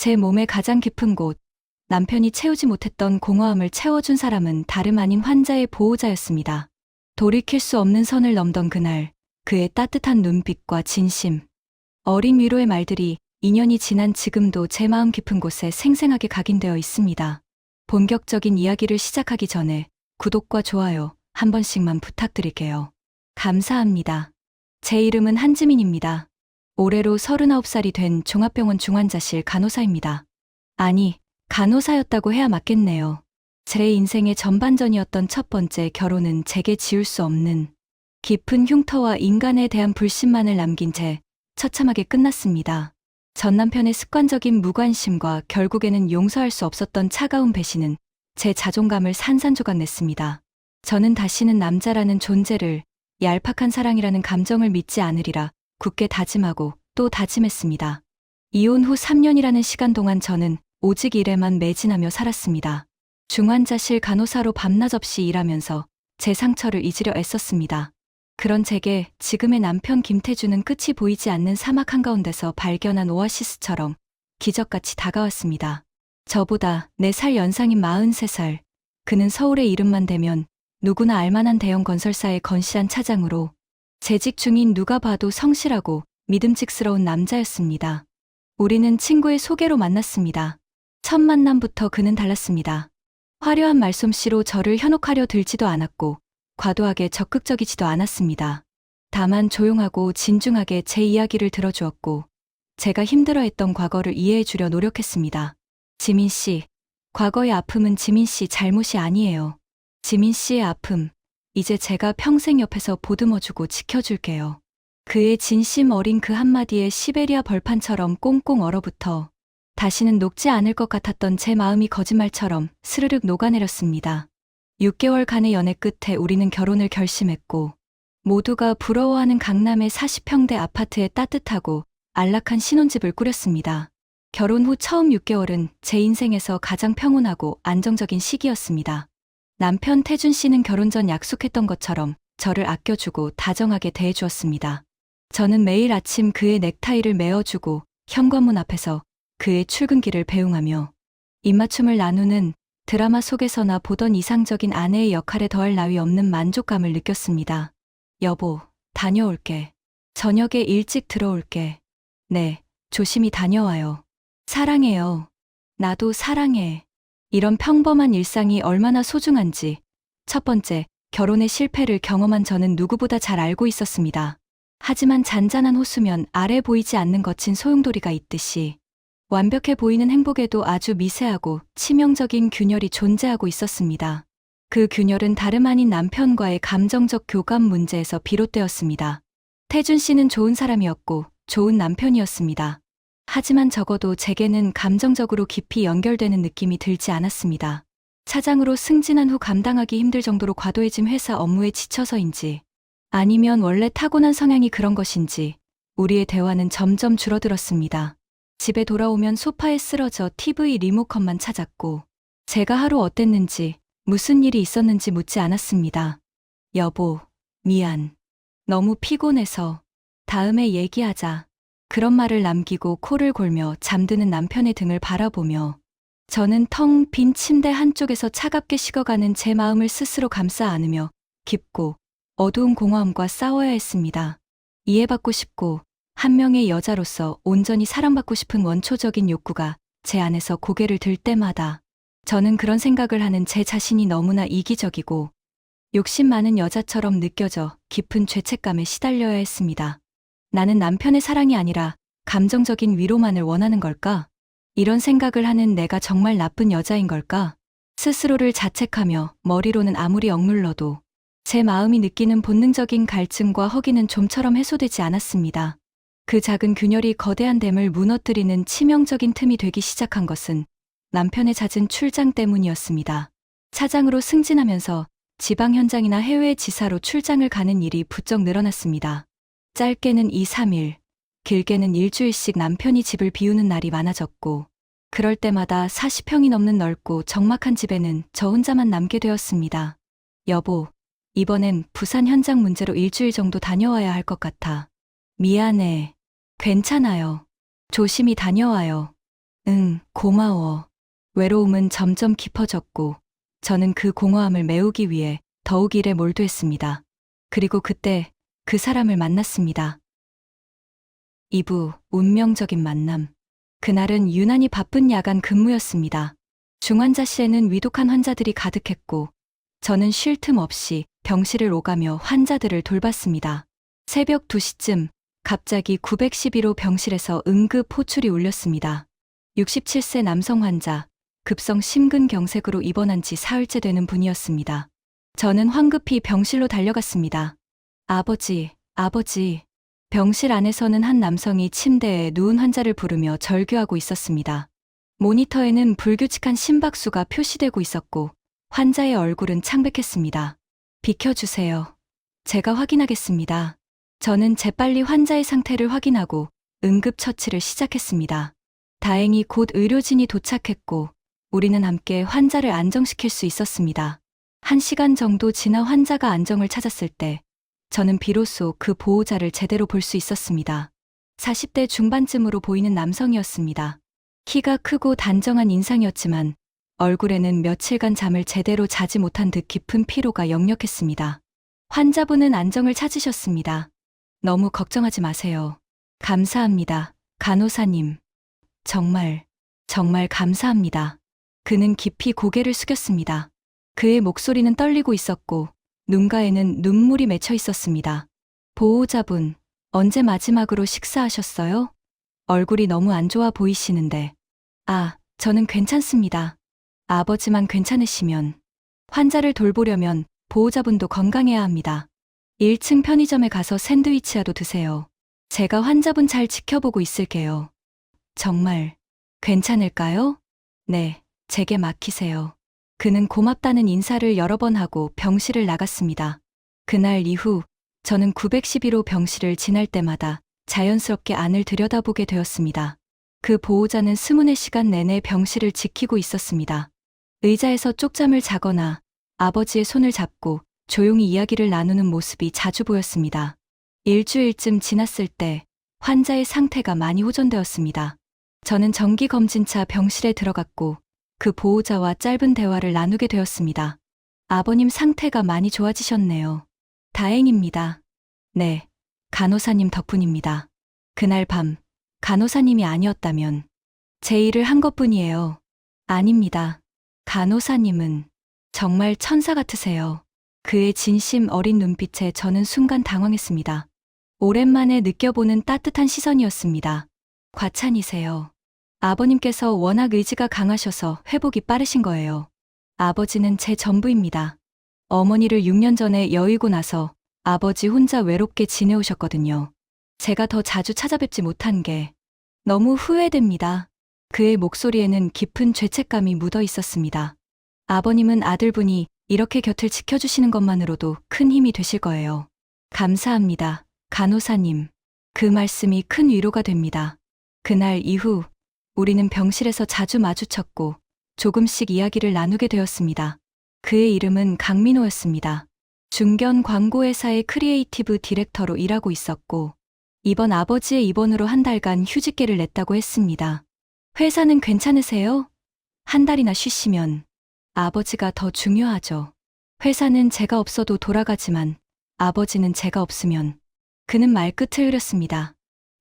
제 몸의 가장 깊은 곳, 남편이 채우지 못했던 공허함을 채워준 사람은 다름 아닌 환자의 보호자였습니다. 돌이킬 수 없는 선을 넘던 그날, 그의 따뜻한 눈빛과 진심, 어린 위로의 말들이 2년이 지난 지금도 제 마음 깊은 곳에 생생하게 각인되어 있습니다. 본격적인 이야기를 시작하기 전에 구독과 좋아요 한 번씩만 부탁드릴게요. 감사합니다. 제 이름은 한지민입니다. 올해로 39살이 된 종합병원 중환자실 간호사입니다. 아니, 간호사였다고 해야 맞겠네요. 제 인생의 전반전이었던 첫 번째 결혼은 제게 지울 수 없는 깊은 흉터와 인간에 대한 불신만을 남긴 채 처참하게 끝났습니다. 전 남편의 습관적인 무관심과 결국에는 용서할 수 없었던 차가운 배신은 제 자존감을 산산조각 냈습니다. 저는 다시는 남자라는 존재를, 얄팍한 사랑이라는 감정을 믿지 않으리라 굳게 다짐하고 또 다짐했습니다. 이혼 후 3년이라는 시간 동안 저는 오직 일에만 매진하며 살았습니다. 중환자실 간호사로 밤낮 없이 일하면서 제 상처를 잊으려 애썼습니다. 그런 제게 지금의 남편 김태주는 끝이 보이지 않는 사막 한가운데서 발견한 오아시스처럼 기적같이 다가왔습니다. 저보다 4살 연상인 43살, 그는 서울의 이름만 대면 누구나 알만한 대형 건설사의 건실한 차장으로 재직 중인 누가 봐도 성실하고 믿음직스러운 남자였습니다. 우리는 친구의 소개로 만났습니다. 첫 만남부터 그는 달랐습니다. 화려한 말솜씨로 저를 현혹하려 들지도 않았고 과도하게 적극적이지도 않았습니다. 다만 조용하고 진중하게 제 이야기를 들어주었고 제가 힘들어했던 과거를 이해해주려 노력했습니다. 지민 씨, 과거의 아픔은 지민 씨 잘못이 아니에요. 지민 씨의 아픔, 이제 제가 평생 옆에서 보듬어주고 지켜줄게요. 그의 진심 어린 그 한마디에 시베리아 벌판처럼 꽁꽁 얼어붙어 다시는 녹지 않을 것 같았던 제 마음이 거짓말처럼 스르륵 녹아내렸습니다. 6개월간의 연애 끝에 우리는 결혼을 결심했고 모두가 부러워하는 강남의 40평대 아파트에 따뜻하고 안락한 신혼집을 꾸렸습니다. 결혼 후 처음 6개월은 제 인생에서 가장 평온하고 안정적인 시기였습니다. 남편 태준 씨는 결혼 전 약속했던 것처럼 저를 아껴주고 다정하게 대해주었습니다. 저는 매일 아침 그의 넥타이를 메어주고 현관문 앞에서 그의 출근길을 배웅하며 입맞춤을 나누는 드라마 속에서나 보던 이상적인 아내의 역할에 더할 나위 없는 만족감을 느꼈습니다. 여보, 다녀올게. 저녁에 일찍 들어올게. 네, 조심히 다녀와요. 사랑해요. 나도 사랑해. 이런 평범한 일상이 얼마나 소중한지 첫 번째, 결혼의 실패를 경험한 저는 누구보다 잘 알고 있었습니다. 하지만 잔잔한 호수면 아래 보이지 않는 거친 소용돌이가 있듯이 완벽해 보이는 행복에도 아주 미세하고 치명적인 균열이 존재하고 있었습니다. 그 균열은 다름 아닌 남편과의 감정적 교감 문제에서 비롯되었습니다. 태준 씨는 좋은 사람이었고 좋은 남편이었습니다. 하지만 적어도 제게는 감정적으로 깊이 연결되는 느낌이 들지 않았습니다. 차장으로 승진한 후 감당하기 힘들 정도로 과도해진 회사 업무에 지쳐서인지 아니면 원래 타고난 성향이 그런 것인지 우리의 대화는 점점 줄어들었습니다. 집에 돌아오면 소파에 쓰러져 TV 리모컨만 찾았고 제가 하루 어땠는지 무슨 일이 있었는지 묻지 않았습니다. 여보, 미안. 너무 피곤해서 다음에 얘기하자. 그런 말을 남기고 코를 골며 잠드는 남편의 등을 바라보며 저는 텅 빈 침대 한쪽에서 차갑게 식어가는 제 마음을 스스로 감싸 안으며 깊고 어두운 공허함과 싸워야 했습니다. 이해받고 싶고 한 명의 여자로서 온전히 사랑받고 싶은 원초적인 욕구가 제 안에서 고개를 들 때마다 저는 그런 생각을 하는 제 자신이 너무나 이기적이고 욕심 많은 여자처럼 느껴져 깊은 죄책감에 시달려야 했습니다. 나는 남편의 사랑이 아니라 감정적인 위로만을 원하는 걸까? 이런 생각을 하는 내가 정말 나쁜 여자인 걸까? 스스로를 자책하며 머리로는 아무리 억눌러도 제 마음이 느끼는 본능적인 갈증과 허기는 좀처럼 해소되지 않았습니다. 그 작은 균열이 거대한 댐을 무너뜨리는 치명적인 틈이 되기 시작한 것은 남편의 잦은 출장 때문이었습니다. 차장으로 승진하면서 지방 현장이나 해외 지사로 출장을 가는 일이 부쩍 늘어났습니다. 짧게는 2, 3일, 길게는 일주일씩 남편이 집을 비우는 날이 많아졌고 그럴 때마다 40평이 넘는 넓고 적막한 집에는 저 혼자만 남게 되었습니다. 여보, 이번엔 부산 현장 문제로 일주일 정도 다녀와야 할 것 같아. 미안해. 괜찮아요. 조심히 다녀와요. 응, 고마워. 외로움은 점점 깊어졌고, 저는 그 공허함을 메우기 위해 더욱 일에 몰두했습니다. 그리고 그때 그 사람을 만났습니다. 2부, 운명적인 만남. 그날은 유난히 바쁜 야간 근무였습니다. 중환자실에는 위독한 환자들이 가득했고, 저는 쉴 틈 없이 병실을 오가며 환자들을 돌봤습니다. 새벽 2시쯤 갑자기 911호 병실에서 응급 호출이 울렸습니다. 67세 남성 환자, 급성 심근경색으로 입원한 지 사흘째 되는 분이었습니다. 저는 황급히 병실로 달려갔습니다. 아버지, 아버지. 병실 안에서는 한 남성이 침대에 누운 환자를 부르며 절규하고 있었습니다. 모니터에는 불규칙한 심박수가 표시되고 있었고, 환자의 얼굴은 창백했습니다. 비켜주세요. 제가 확인하겠습니다. 저는 재빨리 환자의 상태를 확인하고 응급처치를 시작했습니다. 다행히 곧 의료진이 도착했고, 우리는 함께 환자를 안정시킬 수 있었습니다. 1시간 정도 지나 환자가 안정을 찾았을 때, 저는 비로소 그 보호자를 제대로 볼 수 있었습니다. 40대 중반쯤으로 보이는 남성이었습니다. 키가 크고 단정한 인상이었지만 얼굴에는 며칠간 잠을 제대로 자지 못한 듯 깊은 피로가 역력했습니다. 환자분은 안정을 찾으셨습니다. 너무 걱정하지 마세요. 감사합니다, 간호사님. 정말 감사합니다. 그는 깊이 고개를 숙였습니다. 그의 목소리는 떨리고 있었고 눈가에는 눈물이 맺혀 있었습니다. 보호자분, 언제 마지막으로 식사하셨어요? 얼굴이 너무 안 좋아 보이시는데. 저는 괜찮습니다. 아버지만 괜찮으시면. 환자를 돌보려면 보호자분도 건강해야 합니다. 1층 편의점에 가서 샌드위치라도 드세요. 제가 환자분 잘 지켜보고 있을게요. 정말 괜찮을까요? 네, 제게 맡기세요. 그는 고맙다는 인사를 여러 번 하고 병실을 나갔습니다. 그날 이후 저는 911호 병실을 지날 때마다 자연스럽게 안을 들여다보게 되었습니다. 그 보호자는 24시간 내내 병실을 지키고 있었습니다. 의자에서 쪽잠을 자거나 아버지의 손을 잡고 조용히 이야기를 나누는 모습이 자주 보였습니다. 일주일쯤 지났을 때 환자의 상태가 많이 호전되었습니다. 저는 정기검진차 병실에 들어갔고 그 보호자와 짧은 대화를 나누게 되었습니다. 아버님 상태가 많이 좋아지셨네요. 다행입니다. 네, 간호사님 덕분입니다. 그날 밤, 간호사님이 아니었다면 제 일을 한 것뿐이에요. 아닙니다. 간호사님은 정말 천사 같으세요. 그의 진심 어린 눈빛에 저는 순간 당황했습니다. 오랜만에 느껴보는 따뜻한 시선이었습니다. 과찬이세요. 아버님께서 워낙 의지가 강하셔서 회복이 빠르신 거예요. 아버지는 제 전부입니다. 어머니를 6년 전에 여의고 나서 아버지 혼자 외롭게 지내오셨거든요. 제가 더 자주 찾아뵙지 못한 게 너무 후회됩니다. 그의 목소리에는 깊은 죄책감이 묻어 있었습니다. 아버님은 아들분이 이렇게 곁을 지켜주시는 것만으로도 큰 힘이 되실 거예요. 감사합니다, 간호사님. 그 말씀이 큰 위로가 됩니다. 그날 이후 우리는 병실에서 자주 마주쳤고 조금씩 이야기를 나누게 되었습니다. 그의 이름은 강민호였습니다. 중견 광고회사의 크리에이티브 디렉터로 일하고 있었고 이번 아버지의 입원으로 한 달간 휴직계를 냈다고 했습니다. 회사는 괜찮으세요? 한 달이나 쉬시면 아버지가 더 중요하죠. 회사는 제가 없어도 돌아가지만 아버지는 제가 없으면. 그는 말끝을 흐렸습니다.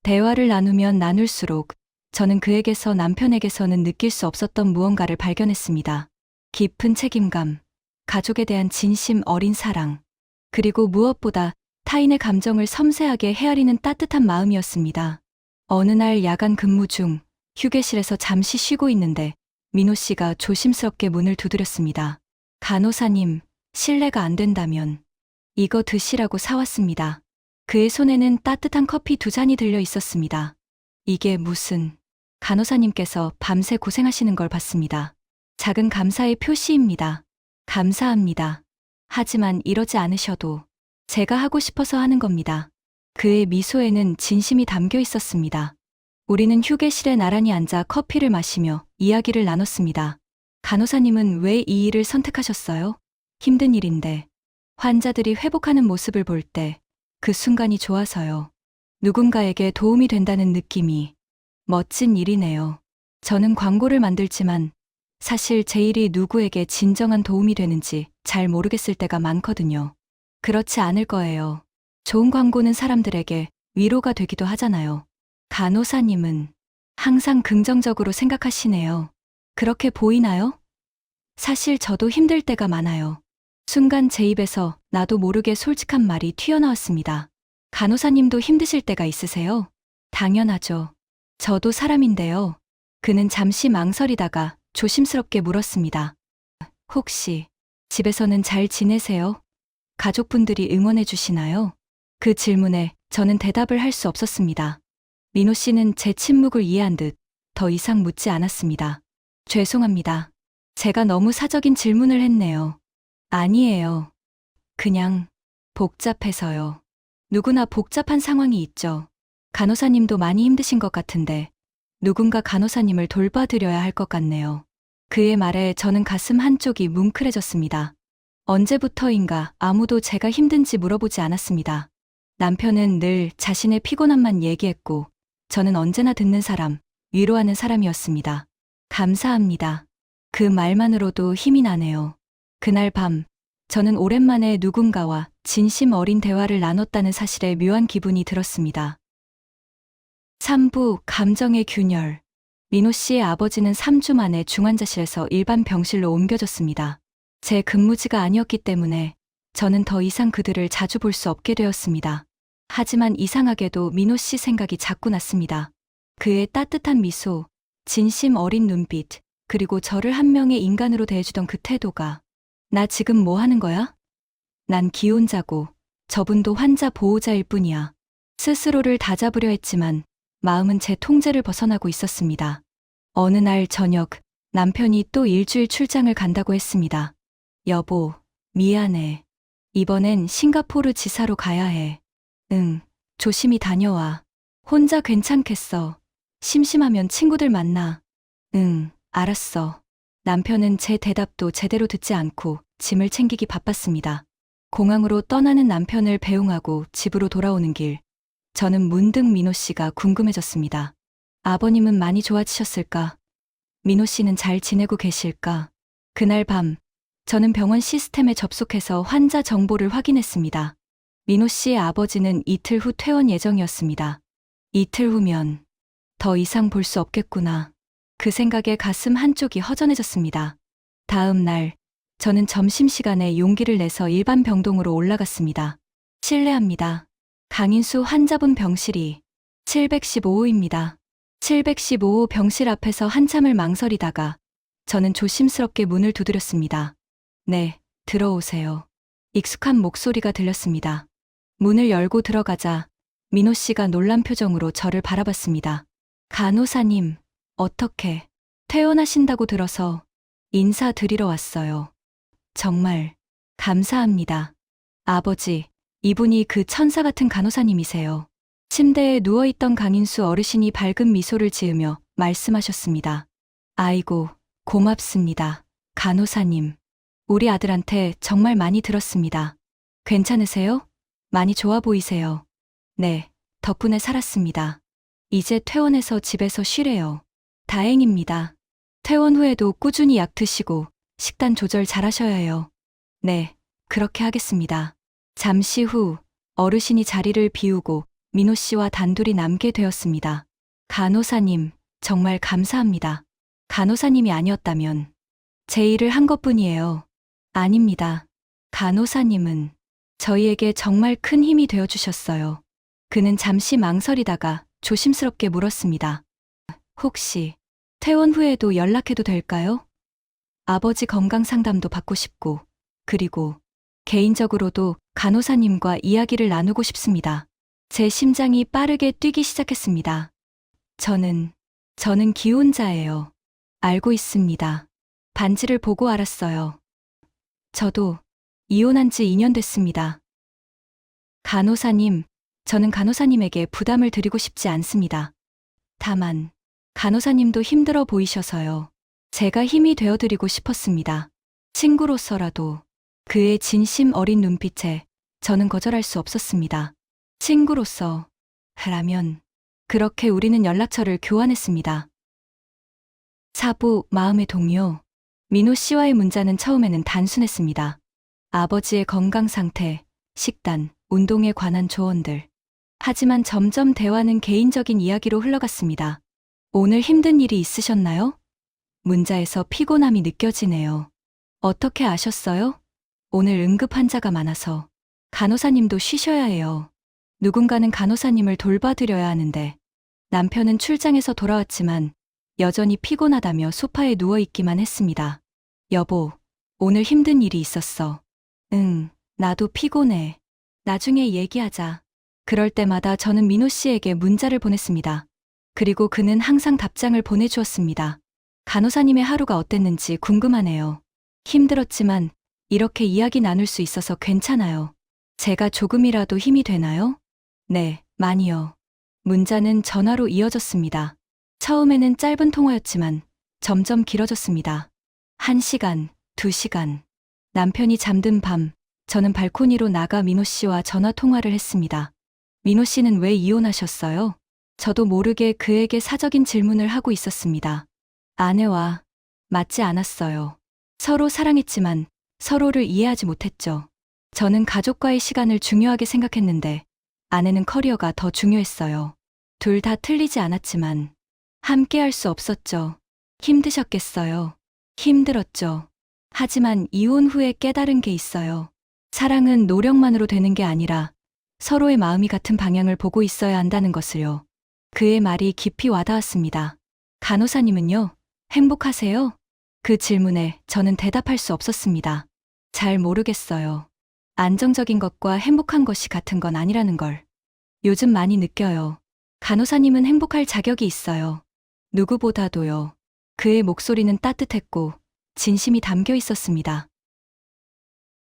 대화를 나누면 나눌수록 저는 그에게서 남편에게서는 느낄 수 없었던 무언가를 발견했습니다. 깊은 책임감, 가족에 대한 진심 어린 사랑, 그리고 무엇보다 타인의 감정을 섬세하게 헤아리는 따뜻한 마음이었습니다. 어느 날 야간 근무 중 휴게실에서 잠시 쉬고 있는데 민호 씨가 조심스럽게 문을 두드렸습니다. 간호사님, 실례가 안 된다면 이거 드시라고 사왔습니다. 그의 손에는 따뜻한 커피 2잔이 들려 있었습니다. 이게 무슨... 간호사님께서 밤새 고생하시는 걸 봤습니다. 작은 감사의 표시입니다. 감사합니다. 하지만 이러지 않으셔도 제가 하고 싶어서 하는 겁니다. 그의 미소에는 진심이 담겨 있었습니다. 우리는 휴게실에 나란히 앉아 커피를 마시며 이야기를 나눴습니다. 간호사님은 왜 이 일을 선택하셨어요? 힘든 일인데. 환자들이 회복하는 모습을 볼 때 그 순간이 좋아서요. 누군가에게 도움이 된다는 느낌이 멋진 일이네요. 저는 광고를 만들지만 사실 제 일이 누구에게 진정한 도움이 되는지 잘 모르겠을 때가 많거든요. 그렇지 않을 거예요. 좋은 광고는 사람들에게 위로가 되기도 하잖아요. 간호사님은 항상 긍정적으로 생각하시네요. 그렇게 보이나요? 사실 저도 힘들 때가 많아요. 순간 제 입에서 나도 모르게 솔직한 말이 튀어나왔습니다. 간호사님도 힘드실 때가 있으세요? 당연하죠. 저도 사람인데요. 그는 잠시 망설이다가 조심스럽게 물었습니다. 혹시 집에서는 잘 지내세요? 가족분들이 응원해 주시나요? 그 질문에 저는 대답을 할 수 없었습니다. 민호 씨는 제 침묵을 이해한 듯 더 이상 묻지 않았습니다. 죄송합니다. 제가 너무 사적인 질문을 했네요. 아니에요. 그냥 복잡해서요. 누구나 복잡한 상황이 있죠. 간호사님도 많이 힘드신 것 같은데 누군가 간호사님을 돌봐드려야 할 것 같네요. 그의 말에 저는 가슴 한쪽이 뭉클해졌습니다. 언제부터인가 아무도 제가 힘든지 물어보지 않았습니다. 남편은 늘 자신의 피곤함만 얘기했고 저는 언제나 듣는 사람, 위로하는 사람이었습니다. 감사합니다. 그 말만으로도 힘이 나네요. 그날 밤, 저는 오랜만에 누군가와 진심 어린 대화를 나눴다는 사실에 묘한 기분이 들었습니다. 3부 감정의 균열. 민호 씨의 아버지는 3주 만에 중환자실에서 일반 병실로 옮겨졌습니다. 제 근무지가 아니었기 때문에 저는 더 이상 그들을 자주 볼 수 없게 되었습니다. 하지만 이상하게도 민호 씨 생각이 자꾸 났습니다. 그의 따뜻한 미소, 진심 어린 눈빛, 그리고 저를 한 명의 인간으로 대해주던 그 태도가 나 지금 뭐 하는 거야? 난 기혼자고 저분도 환자 보호자일 뿐이야. 스스로를 다잡으려 했지만 마음은 제 통제를 벗어나고 있었습니다. 어느 날 저녁 남편이 또 일주일 출장을 간다고 했습니다. 여보, 미안해. 이번엔 싱가포르 지사로 가야 해. 응, 조심히 다녀와. 혼자 괜찮겠어. 심심하면 친구들 만나. 응, 알았어. 남편은 제 대답도 제대로 듣지 않고 짐을 챙기기 바빴습니다. 공항으로 떠나는 남편을 배웅하고 집으로 돌아오는 길, 저는 문득 민호 씨가 궁금해졌습니다. 아버님은 많이 좋아지셨을까? 민호 씨는 잘 지내고 계실까? 그날 밤, 저는 병원 시스템에 접속해서 환자 정보를 확인했습니다. 민호 씨의 아버지는 이틀 후 퇴원 예정이었습니다. 이틀 후면 더 이상 볼 수 없겠구나. 그 생각에 가슴 한쪽이 허전해졌습니다. 다음 날, 저는 점심시간에 용기를 내서 일반 병동으로 올라갔습니다. 실례합니다. 강인수 환자분 병실이 715호입니다. 715호 병실 앞에서 한참을 망설이다가 저는 조심스럽게 문을 두드렸습니다. 네, 들어오세요. 익숙한 목소리가 들렸습니다. 문을 열고 들어가자 민호 씨가 놀란 표정으로 저를 바라봤습니다. 간호사님, 어떻게 퇴원하신다고 들어서 인사드리러 왔어요. 정말 감사합니다. 아버지, 이분이 그 천사 같은 간호사님이세요. 침대에 누워있던 강인수 어르신이 밝은 미소를 지으며 말씀하셨습니다. 아이고, 고맙습니다. 간호사님. 우리 아들한테 정말 많이 들었습니다. 괜찮으세요? 많이 좋아 보이세요. 네, 덕분에 살았습니다. 이제 퇴원해서 집에서 쉬래요. 다행입니다. 퇴원 후에도 꾸준히 약 드시고 식단 조절 잘하셔야 해요. 네, 그렇게 하겠습니다. 잠시 후 어르신이 자리를 비우고 민호 씨와 단둘이 남게 되었습니다. 간호사님, 정말 감사합니다. 간호사님이 아니었다면 제 일을 한 것뿐이에요. 아닙니다. 간호사님은 저희에게 정말 큰 힘이 되어주셨어요. 그는 잠시 망설이다가 조심스럽게 물었습니다. 혹시 퇴원 후에도 연락해도 될까요? 아버지 건강 상담도 받고 싶고, 그리고 개인적으로도 간호사님과 이야기를 나누고 싶습니다. 제 심장이 빠르게 뛰기 시작했습니다. 저는 기혼자예요. 알고 있습니다. 반지를 보고 알았어요. 저도 이혼한 지 2년 됐습니다. 간호사님, 저는 간호사님에게 부담을 드리고 싶지 않습니다. 다만, 간호사님도 힘들어 보이셔서요. 제가 힘이 되어드리고 싶었습니다. 친구로서라도 그의 진심 어린 눈빛에 저는 거절할 수 없었습니다. 친구로서 라면 그렇게 우리는 연락처를 교환했습니다. 사부, 마음의 동요. 민호 씨와의 문자는 처음에는 단순했습니다. 아버지의 건강 상태, 식단, 운동에 관한 조언들. 하지만 점점 대화는 개인적인 이야기로 흘러갔습니다. 오늘 힘든 일이 있으셨나요? 문자에서 피곤함이 느껴지네요. 어떻게 아셨어요? 오늘 응급 환자가 많아서. 간호사님도 쉬셔야 해요. 누군가는 간호사님을 돌봐드려야 하는데 남편은 출장에서 돌아왔지만 여전히 피곤하다며 소파에 누워있기만 했습니다. 여보, 오늘 힘든 일이 있었어. 응, 나도 피곤해. 나중에 얘기하자. 그럴 때마다 저는 민호 씨에게 문자를 보냈습니다. 그리고 그는 항상 답장을 보내주었습니다. 간호사님의 하루가 어땠는지 궁금하네요. 힘들었지만 이렇게 이야기 나눌 수 있어서 괜찮아요. 제가 조금이라도 힘이 되나요? 네, 많이요. 문자는 전화로 이어졌습니다. 처음에는 짧은 통화였지만 점점 길어졌습니다. 1시간, 2시간. 남편이 잠든 밤, 저는 발코니로 나가 민호 씨와 전화 통화를 했습니다. 민호 씨는 왜 이혼하셨어요? 저도 모르게 그에게 사적인 질문을 하고 있었습니다. 아내와 맞지 않았어요. 서로 사랑했지만 서로를 이해하지 못했죠. 저는 가족과의 시간을 중요하게 생각했는데 아내는 커리어가 더 중요했어요. 둘 다 틀리지 않았지만 함께 할 수 없었죠. 힘드셨겠어요. 힘들었죠. 하지만 이혼 후에 깨달은 게 있어요. 사랑은 노력만으로 되는 게 아니라 서로의 마음이 같은 방향을 보고 있어야 한다는 것을요. 그의 말이 깊이 와닿았습니다. 간호사님은요? 행복하세요? 그 질문에 저는 대답할 수 없었습니다. 잘 모르겠어요. 안정적인 것과 행복한 것이 같은 건 아니라는 걸 요즘 많이 느껴요. 간호사님은 행복할 자격이 있어요. 누구보다도요. 그의 목소리는 따뜻했고 진심이 담겨 있었습니다.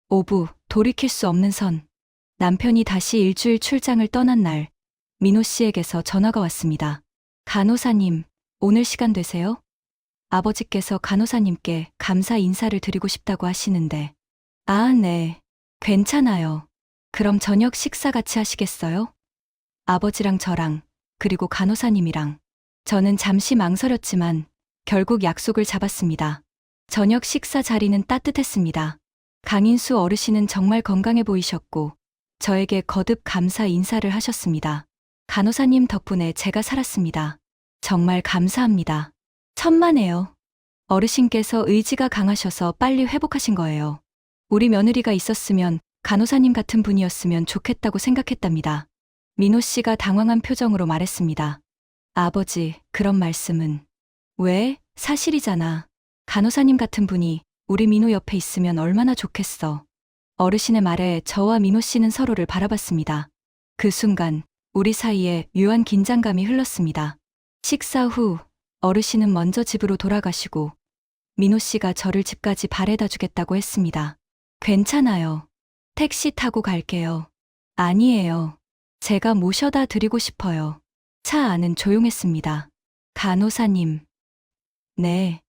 오부, 돌이킬 수 없는 선. 남편이 다시 일주일 출장을 떠난 날, 민호 씨에게서 전화가 왔습니다. 간호사님, 오늘 시간 되세요? 아버지께서 간호사님께 감사 인사를 드리고 싶다고 하시는데. 아, 네. 괜찮아요. 그럼 저녁 식사 같이 하시겠어요? 아버지랑 저랑, 그리고 간호사님이랑. 저는 잠시 망설였지만 결국 약속을 잡았습니다. 저녁 식사 자리는 따뜻했습니다. 강인수 어르신은 정말 건강해 보이셨고 저에게 거듭 감사 인사를 하셨습니다. 간호사님 덕분에 제가 살았습니다. 정말 감사합니다. 천만에요. 어르신께서 의지가 강하셔서 빨리 회복하신 거예요. 우리 며느리가 있었으면 간호사님 같은 분이었으면 좋겠다고 생각했답니다. 민호 씨가 당황한 표정으로 말했습니다. 아버지, 그런 말씀은. 왜? 사실이잖아. 간호사님 같은 분이 우리 민호 옆에 있으면 얼마나 좋겠어. 어르신의 말에 저와 민호 씨는 서로를 바라봤습니다. 그 순간 우리 사이에 묘한 긴장감이 흘렀습니다. 식사 후 어르신은 먼저 집으로 돌아가시고 민호 씨가 저를 집까지 바래다 주겠다고 했습니다. 괜찮아요. 택시 타고 갈게요. 아니에요. 제가 모셔다 드리고 싶어요. 차 안은 조용했습니다. 간호사님. 네.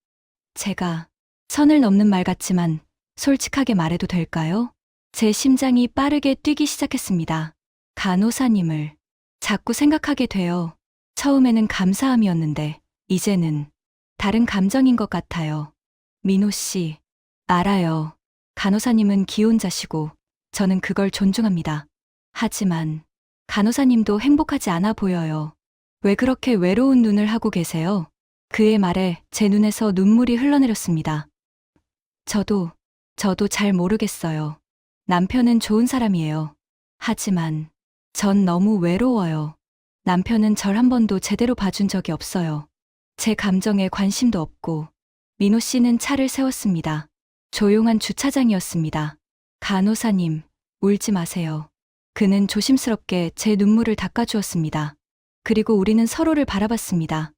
제가 선을 넘는 말 같지만 솔직하게 말해도 될까요? 제 심장이 빠르게 뛰기 시작했습니다. 간호사님을 자꾸 생각하게 돼요. 처음에는 감사함이었는데 이제는 다른 감정인 것 같아요. 민호 씨, 알아요. 간호사님은 기혼자시고 저는 그걸 존중합니다. 하지만 간호사님도 행복하지 않아 보여요. 왜 그렇게 외로운 눈을 하고 계세요? 그의 말에 제 눈에서 눈물이 흘러내렸습니다. 저도 잘 모르겠어요. 남편은 좋은 사람이에요. 하지만 전 너무 외로워요. 남편은 절 한 번도 제대로 봐준 적이 없어요. 제 감정에 관심도 없고. 민호 씨는 차를 세웠습니다. 조용한 주차장이었습니다. 간호사님, 울지 마세요. 그는 조심스럽게 제 눈물을 닦아주었습니다. 그리고 우리는 서로를 바라봤습니다.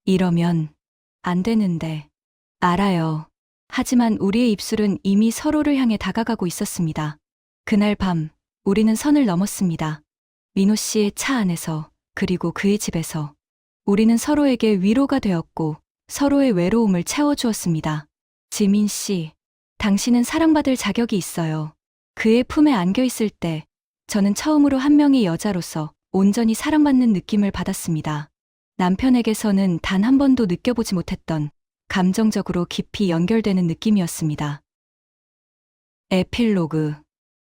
이러면 안 되는데. 알아요. 하지만 우리의 입술은 이미 서로를 향해 다가가고 있었습니다. 그날 밤, 우리는 선을 넘었습니다. 민호 씨의 차 안에서, 그리고 그의 집에서. 우리는 서로에게 위로가 되었고, 서로의 외로움을 채워주었습니다. 지민 씨, 당신은 사랑받을 자격이 있어요. 그의 품에 안겨 있을 때, 저는 처음으로 한 명의 여자로서 온전히 사랑받는 느낌을 받았습니다. 남편에게서는 단 한 번도 느껴보지 못했던 감정적으로 깊이 연결되는 느낌이었습니다. 에필로그.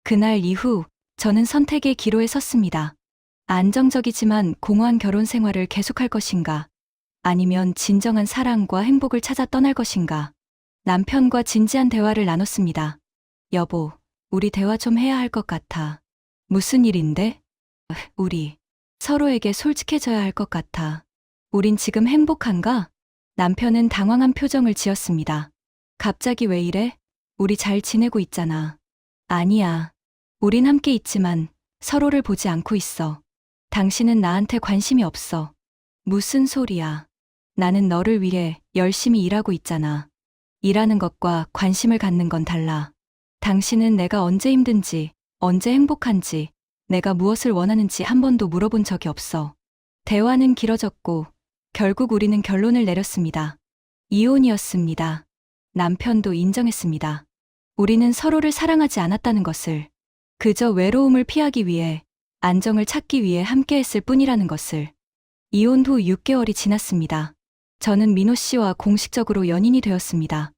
그날 이후 저는 선택의 기로에 섰습니다. 안정적이지만 공허한 결혼 생활을 계속할 것인가? 아니면 진정한 사랑과 행복을 찾아 떠날 것인가? 남편과 진지한 대화를 나눴습니다. 여보, 우리 대화 좀 해야 할 것 같아. 무슨 일인데? 우리 서로에게 솔직해져야 할 것 같아. 우린 지금 행복한가? 남편은 당황한 표정을 지었습니다. 갑자기 왜 이래? 우리 잘 지내고 있잖아. 아니야. 우린 함께 있지만 서로를 보지 않고 있어. 당신은 나한테 관심이 없어. 무슨 소리야. 나는 너를 위해 열심히 일하고 있잖아. 일하는 것과 관심을 갖는 건 달라. 당신은 내가 언제 힘든지, 언제 행복한지, 내가 무엇을 원하는지 한 번도 물어본 적이 없어. 대화는 길어졌고 결국 우리는 결론을 내렸습니다. 이혼이었습니다. 남편도 인정했습니다. 우리는 서로를 사랑하지 않았다는 것을, 그저 외로움을 피하기 위해, 안정을 찾기 위해 함께했을 뿐이라는 것을. 이혼 후 6개월이 지났습니다. 저는 민호 씨와 공식적으로 연인이 되었습니다.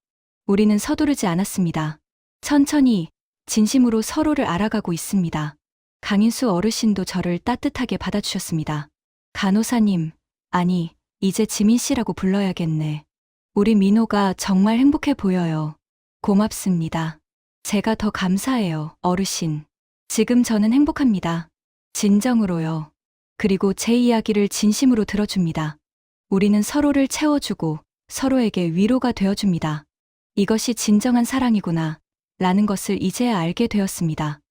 우리는 서두르지 않았습니다. 천천히, 진심으로 서로를 알아가고 있습니다. 강인수 어르신도 저를 따뜻하게 받아주셨습니다. 간호사님, 아니, 이제 지민 씨라고 불러야겠네. 우리 민호가 정말 행복해 보여요. 고맙습니다. 제가 더 감사해요, 어르신. 지금 저는 행복합니다. 진정으로요. 그리고 제 이야기를 진심으로 들어줍니다. 우리는 서로를 채워주고 서로에게 위로가 되어줍니다. 이것이 진정한 사랑이구나, 라는 것을 이제야 알게 되었습니다.